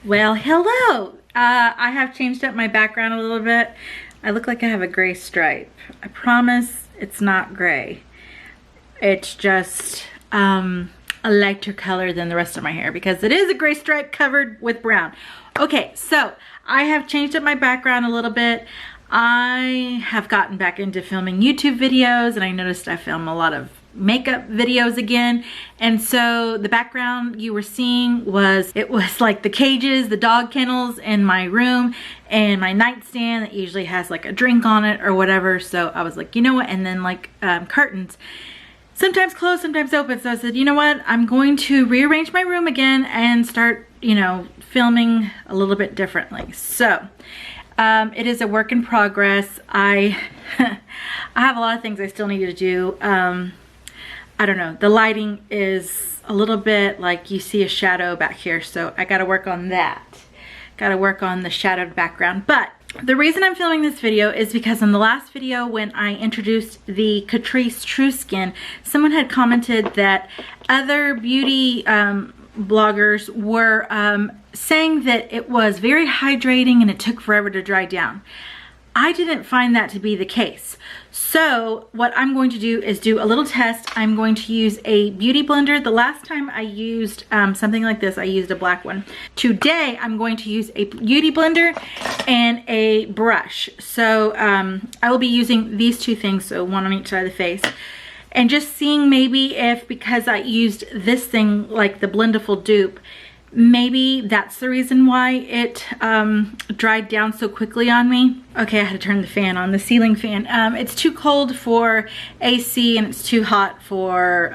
Well, hello. I have changed up my background a little bit. I look like I have a gray stripe. I promise it's not gray. It's just a lighter color than the rest of my hair because it is a gray stripe covered with brown. Okay, so I have changed up my background a little bit. I have gotten back into filming YouTube videos, and I noticed I film a lot of makeup videos again, and so the background you were seeing was like the cages, the dog kennels in my room, and my nightstand that usually has like a drink on it or whatever. So I was like, you know what, and then like curtains, sometimes closed, sometimes open. So I said, you know what, I'm going to rearrange my room again and start, you know, filming a little bit differently. So it is a work in progress. I have a lot of things I still need to do. I don't know, the lighting is a little bit like you see a shadow back here, so I gotta work on that. Gotta work on the shadowed background. But the reason I'm filming this video is because in the last video when I introduced the Catrice True Skin, someone had commented that other beauty bloggers were saying that it was very hydrating and it took forever to dry down. I didn't find that to be the case. So what I'm going to do is do a little test. I'm going to use a beauty blender. The last time I used something like this, I used a black one. Today I'm going to use a beauty blender and a brush. So I will be using these two things, so one on each side of the face. And just seeing maybe if, because I used this thing like the Blendiful dupe, maybe that's the reason why it dried down so quickly on me. Okay, I had to turn the fan on, the ceiling fan. It's too cold for AC and it's too hot for,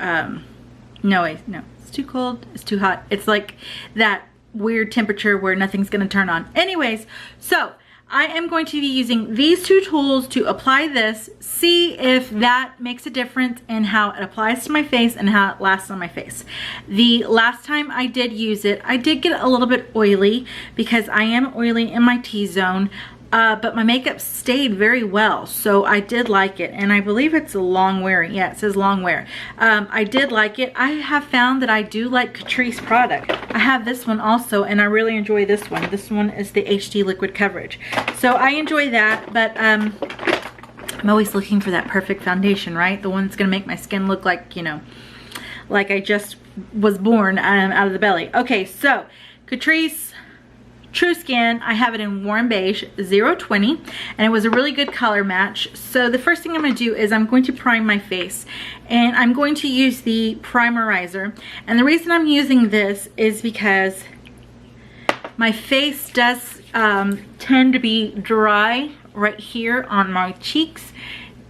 no, it's too cold, it's too hot. It's like that weird temperature where nothing's gonna turn on. Anyways, so I am going to be using these two tools to apply this, see if that makes a difference in how it applies to my face and how it lasts on my face. The last time I did use it, I did get a little bit oily because I am oily in my T-zone, but my makeup stayed very well, so I did like it, and I believe it's a long wear. Yeah, it says long wear. I did like it. I have found that I do like Catrice product. I have this one also, and I really enjoy this one. This one is the HD Liquid Coverage. So I enjoy that, but I'm always looking for that perfect foundation, right? The one that's gonna make my skin look like, you know, like I just was born out of the belly. Okay, so Catrice True Skin, I have it in Warm Beige 020, and it was a really good color match. So the first thing I'm going to do is I'm going to prime my face, and I'm going to use the primerizer. And the reason I'm using this is because my face does tend to be dry right here on my cheeks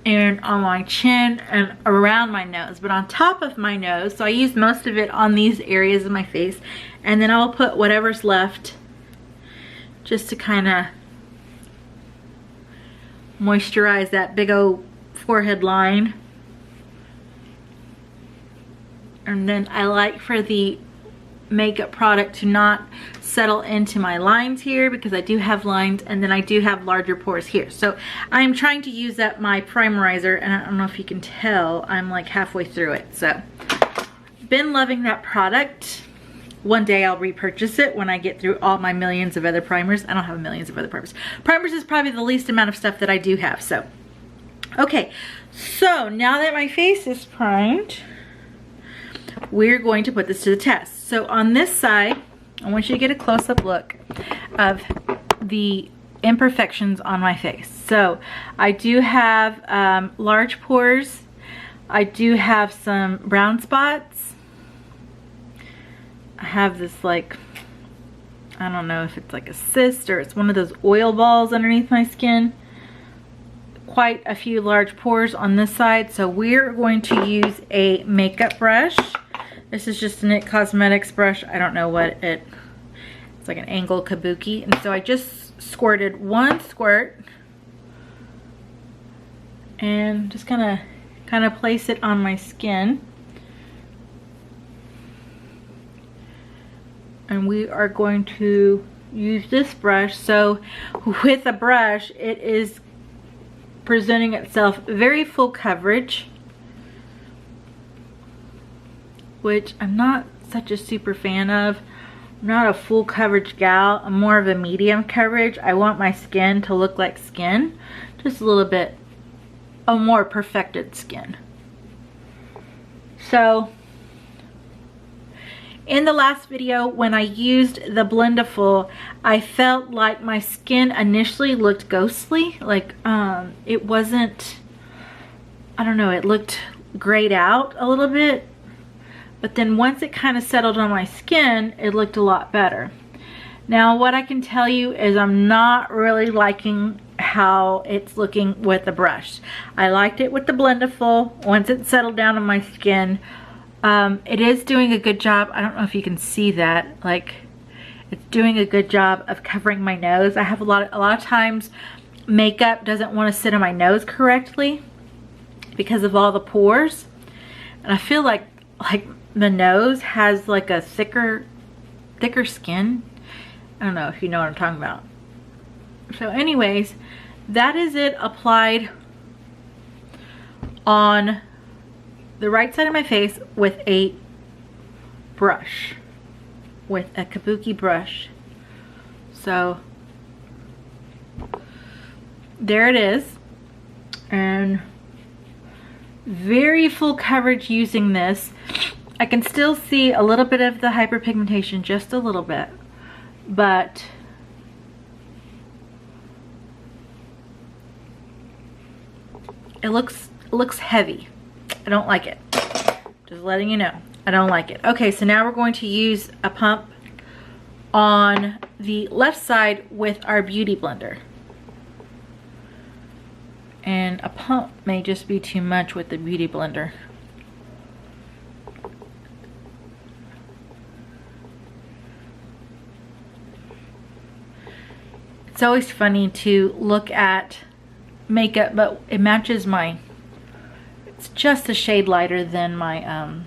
and on my chin and around my nose, but on top of my nose. So I use most of it on these areas of my face, and then I'll put whatever's left just to kind of moisturize that big old forehead line. And then I like for the makeup product to not settle into my lines here because I do have lines, and then I do have larger pores here. So I'm trying to use up my primerizer, and I don't know if you can tell, I'm like halfway through it. So been loving that product. One day I'll repurchase it when I get through all my millions of other primers. I don't have millions of other primers. Primers is probably the least amount of stuff that I do have. So, okay. So now that my face is primed, we're going to put this to the test. So on this side, I want you to get a close-up look of the imperfections on my face. So I do have large pores. I do have some brown spots. I have this, like, I don't know if it's like a cyst or it's one of those oil balls underneath my skin. Quite a few large pores on this side. So we're going to use a makeup brush. This is just an IT Cosmetics brush. I don't know what it's like an angle kabuki. And so I just squirted one squirt and just gonna kind of place it on my skin. And we are going to use this brush. So with a brush, it is presenting itself very full coverage, which I'm not such a super fan of. I'm not a full coverage gal. I'm more of a medium coverage. I want my skin to look like skin. Just a little bit, a more perfected skin. So, in the last video, when I used the Blendiful, I felt like my skin initially looked ghostly. Like, it wasn't, I don't know, it looked grayed out a little bit. But then once it kind of settled on my skin, it looked a lot better. Now, what I can tell you is I'm not really liking how it's looking with the brush. I liked it with the Blendiful. Once it settled down on my skin, it is doing a good job. I don't know if you can see that. Like, it's doing a good job of covering my nose. I have a lot of times makeup doesn't want to sit on my nose correctly because of all the pores. And I feel like the nose has like a thicker skin. I don't know if you know what I'm talking about. So anyways, that is it applied on the right side of my face with a brush, with a kabuki brush. So there it is, and very full coverage using this. I can still see a little bit of the hyperpigmentation, just a little bit, but it looks heavy. I don't like it. Just letting you know, I don't like it. Okay, so now we're going to use a pump on the left side with our Beauty Blender. And a pump may just be too much with the Beauty Blender. It's always funny to look at makeup, but it matches my, it's just a shade lighter than my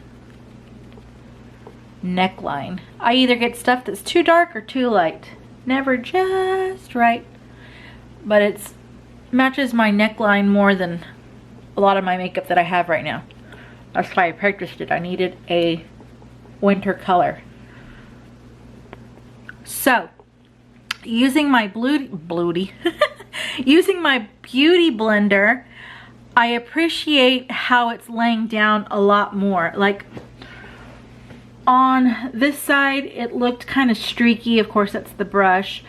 neckline. I either get stuff that's too dark or too light. Never just right. But it's matches my neckline more than a lot of my makeup that I have right now. That's why I purchased it. I needed a winter color. So, using my using my Beauty Blender, I appreciate how it's laying down a lot more. Like, on this side, it looked kind of streaky. Of course, that's the brush.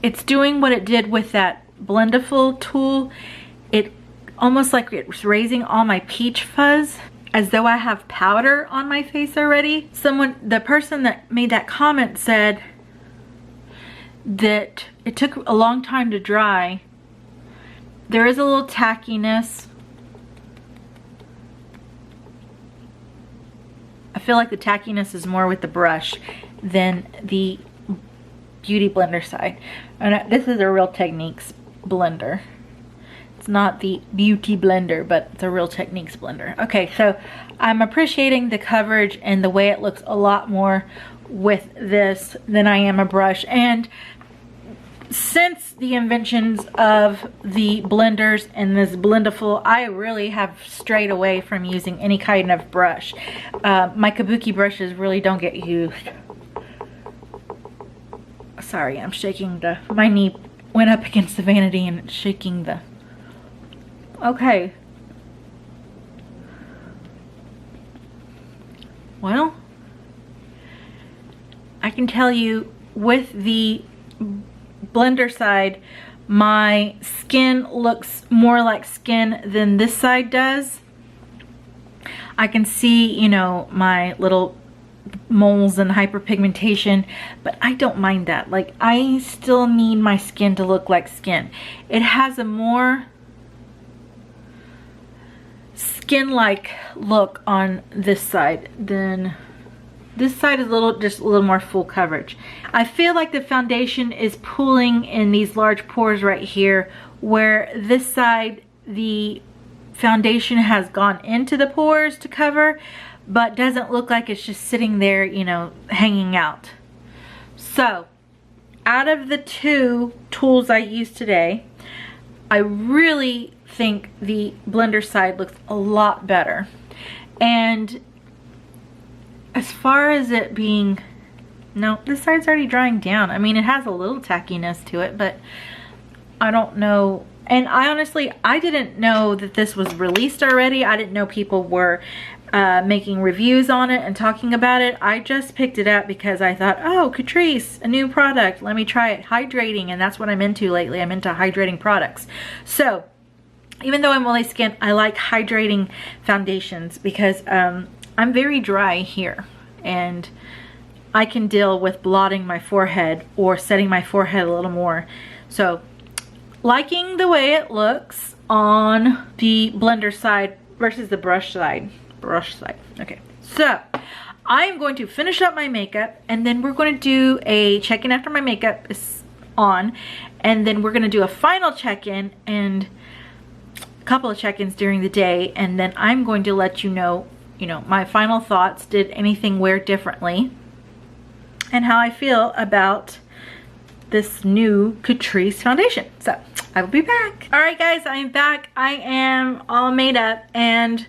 It's doing what it did with that Blendiful tool. It almost like it was raising all my peach fuzz, as though I have powder on my face already. The person that made that comment said that it took a long time to dry. There is a little tackiness. I feel like the tackiness is more with the brush than the Beauty Blender side. And this is a Real Techniques blender. It's not the Beauty Blender, but it's a Real Techniques blender. Okay, so I'm appreciating the coverage and the way it looks a lot more with this than I am a brush. And since the inventions of the blenders and this Blendiful, I really have strayed away from using any kind of brush. My kabuki brushes really don't get used. Sorry, I'm shaking my knee went up against the vanity and it's shaking the... Okay. Well, I can tell you with the blender side, my skin looks more like skin than this side does. I can see, you know, my little moles and hyperpigmentation, but I don't mind that. Like, I still need my skin to look like skin. It has a more skin-like look on this side than this side. Is just a little more full coverage. I feel like the foundation is pooling in these large pores right here, where this side the foundation has gone into the pores to cover, but doesn't look like it's just sitting there, you know, hanging out. So, out of the two tools I used today, I really think the blender side looks a lot better. And as far as it being, no, this side's already drying down. I mean, it has a little tackiness to it, but I don't know. And I honestly, I didn't know that this was released already. I didn't know people were making reviews on it and talking about it. I just picked it up because I thought, oh, Catrice, a new product, let me try it. Hydrating, and that's what I'm into lately. I'm into hydrating products. So even though I'm oily skin, I like hydrating foundations because I'm very dry here, and I can deal with blotting my forehead or setting my forehead a little more. So liking the way it looks on the blender side versus the brush side. Okay, so I'm going to finish up my makeup, and then we're going to do a check-in after my makeup is on, and then we're going to do a final check-in and a couple of check-ins during the day, and then I'm going to let you know my final thoughts. Did anything wear differently, and how I feel about this new Catrice foundation. So I will be back. All right, guys, I am back. I am all made up, and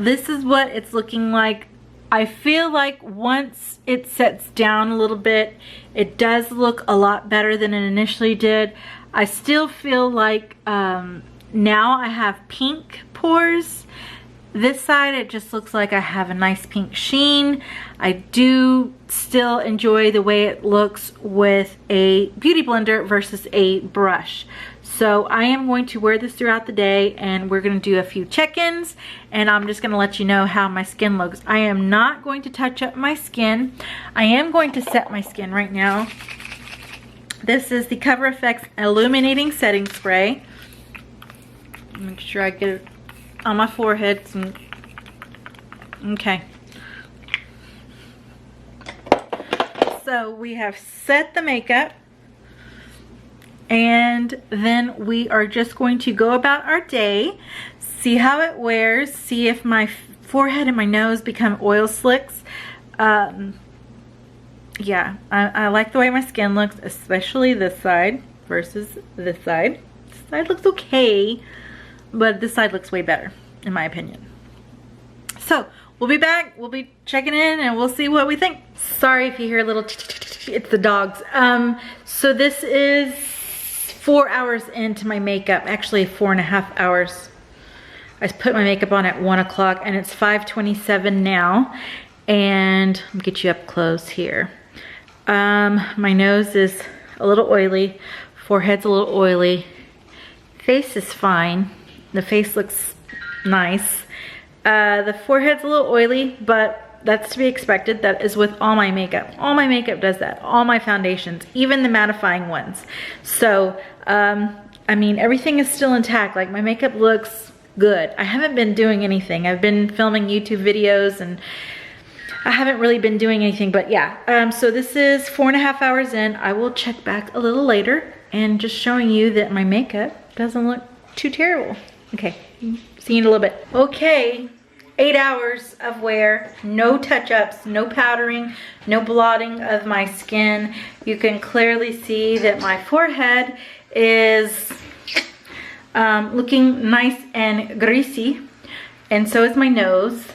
this is what it's looking like. I feel like once it sets down a little bit, it does look a lot better than it initially did. I still feel like now I have pink pores. This side, it just looks like I have a nice pink sheen. I do still enjoy the way it looks with a beauty blender versus a brush. So I am going to wear this throughout the day, and we're going to do a few check-ins, and I'm just going to let you know how my skin looks. I am not going to touch up my skin. I am going to set my skin right now. This is the Cover FX Illuminating Setting Spray. Make sure I get it on my forehead. Okay. So we have set the makeup, and then we are just going to go about our day, see how it wears, see if my forehead and my nose become oil slicks. Yeah, I like the way my skin looks, especially this side versus this side. This side looks okay, but this side looks way better, in my opinion. So we'll be back, we'll be checking in, and we'll see what we think. Sorry if you hear a little it's the dogs. So this is 4 hours into my makeup, actually 4.5 hours. I put my makeup on at 1 o'clock, and it's 5:27 now. And let me get you up close here. My nose is a little oily, forehead's a little oily, face is fine. The face looks nice. The forehead's a little oily, but that's to be expected. That is with all my makeup. All my makeup does that. All my foundations, even the mattifying ones. So, I mean, everything is still intact. Like, my makeup looks good. I haven't been doing anything. I've been filming YouTube videos, and I haven't really been doing anything, but yeah. So this is 4.5 hours in. I will check back a little later and just showing you that my makeup doesn't look too terrible. Okay, see you in a little bit. Okay, 8 hours of wear, no touch-ups, no powdering, no blotting of my skin. You can clearly see that my forehead is looking nice and greasy, and so is my nose,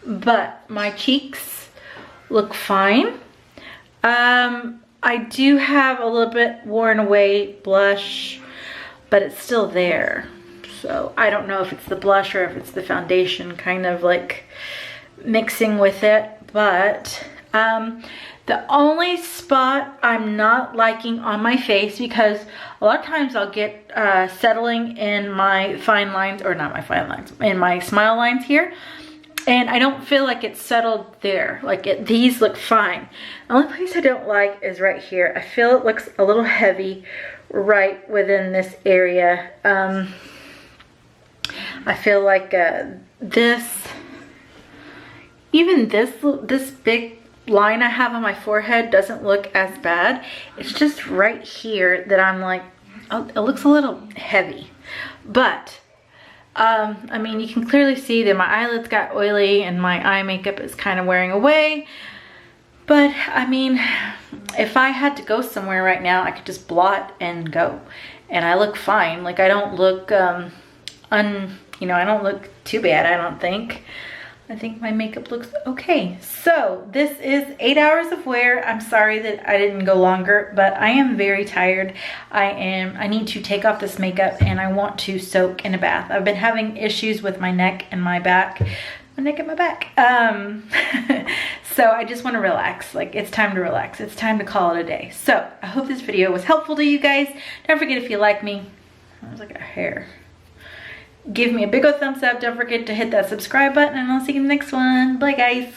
but my cheeks look fine. I do have a little bit worn away blush, but it's still there. So I don't know if it's the blush or if it's the foundation kind of like mixing with it. But the only spot I'm not liking on my face, because a lot of times I'll get settling in my fine lines, or not my fine lines, in my smile lines here, and I don't feel like it's settled there. Like these look fine. The only place I don't like is right here. I feel it looks a little heavy right within this area. I feel like even this big line I have on my forehead doesn't look as bad. It's just right here that I'm like, oh, it looks a little heavy. But I mean, you can clearly see that my eyelids got oily and my eye makeup is kind of wearing away. But I mean, if I had to go somewhere right now, I could just blot and go, and I look fine. Like, I don't look I don't look too bad, I don't think. I think my makeup looks okay. So this is 8 hours of wear. I'm sorry that I didn't go longer, but I am very tired. I need to take off this makeup and I want to soak in a bath. I've been having issues with my neck and my back. My neck and my back. So I just want to relax. Like, it's time to relax. It's time to call it a day. So I hope this video was helpful to you guys. Don't forget, if you like me, that was like a hair. Give me a big old thumbs up. Don't forget to hit that subscribe button, and I'll see you in the next one. Bye, guys.